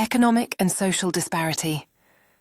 Economic and social disparity.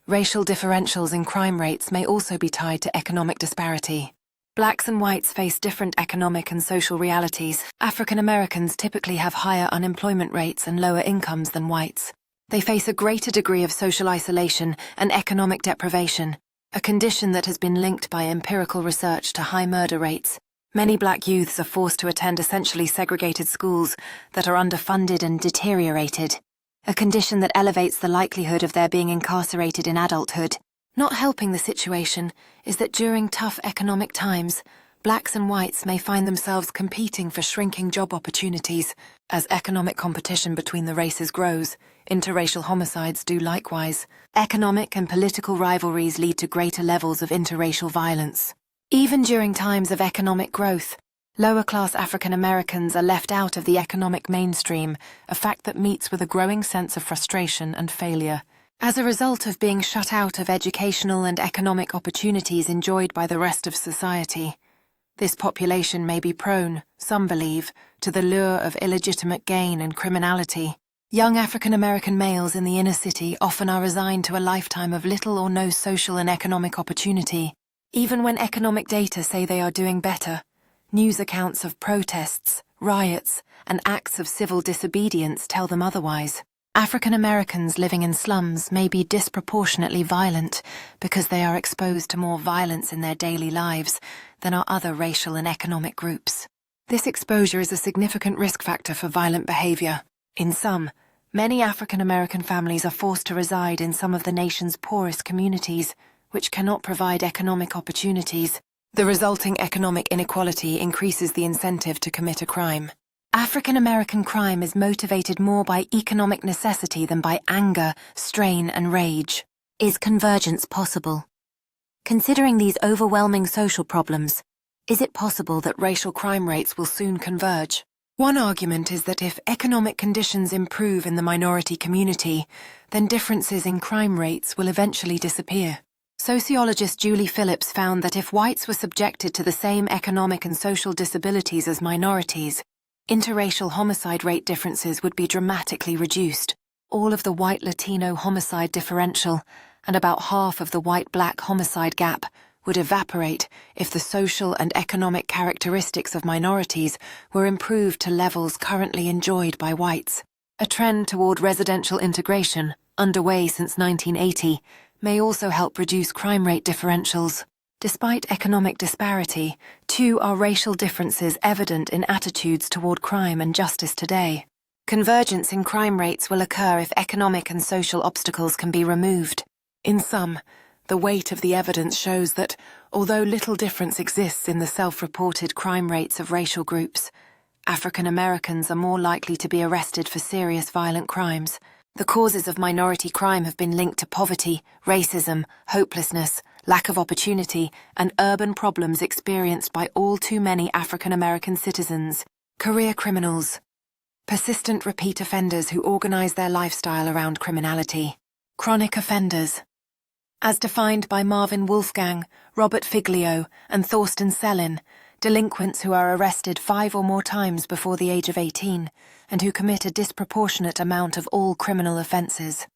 Racial differentials in crime rates may also be tied to economic disparity. Blacks and whites face different economic and social realities. African Americans typically have higher unemployment rates and lower incomes than whites. They face a greater degree of social isolation and economic deprivation, a condition that has been linked by empirical research to high murder rates. Many black youths are forced to attend essentially segregated schools that are underfunded and deteriorated, a condition that elevates the likelihood of their being incarcerated in adulthood. Not helping the situation is that during tough economic times, blacks and whites may find themselves competing for shrinking job opportunities. As economic competition between the races grows, interracial homicides do likewise. Economic and political rivalries lead to greater levels of interracial violence. Even during times of economic growth, lower-class African Americans are left out of the economic mainstream, a fact that meets with a growing sense of frustration and failure. As a result of being shut out of educational and economic opportunities enjoyed by the rest of society, this population may be prone, some believe, to the lure of illegitimate gain and criminality. Young African American males in the inner city often are resigned to a lifetime of little or no social and economic opportunity. Even when economic data say they are doing better, news accounts of protests, riots, and acts of civil disobedience tell them otherwise. African Americans living in slums may be disproportionately violent because they are exposed to more violence in their daily lives than are other racial and economic groups. This exposure is a significant risk factor for violent behavior. In sum, many African American families are forced to reside in some of the nation's poorest communities, which cannot provide economic opportunities. The resulting economic inequality increases the incentive to commit a crime. African American crime is motivated more by economic necessity than by anger, strain, and rage. Is convergence possible? Considering these overwhelming social problems, is it possible that racial crime rates will soon converge? One argument is that if economic conditions improve in the minority community, then differences in crime rates will eventually disappear. Sociologist Julie Phillips found that if whites were subjected to the same economic and social disabilities as minorities, interracial homicide rate differences would be dramatically reduced. All of the white-Latino homicide differential and about half of the white-black homicide gap would evaporate if the social and economic characteristics of minorities were improved to levels currently enjoyed by whites. A trend toward residential integration, underway since 1980, may also help reduce crime rate differentials. Despite economic disparity, too are racial differences evident in attitudes toward crime and justice today. Convergence in crime rates will occur if economic and social obstacles can be removed. In sum, the weight of the evidence shows that, although little difference exists in the self-reported crime rates of racial groups, African Americans are more likely to be arrested for serious violent crimes. The causes of minority crime have been linked to poverty, racism, hopelessness, lack of opportunity, and urban problems experienced by all too many African American citizens. Career criminals. Persistent repeat offenders who organize their lifestyle around criminality. Chronic offenders. As defined by Marvin Wolfgang, Robert Figlio, and Thorsten Sellin, delinquents who are arrested 5 or more times before the age of 18 and who commit a disproportionate amount of all criminal offenses.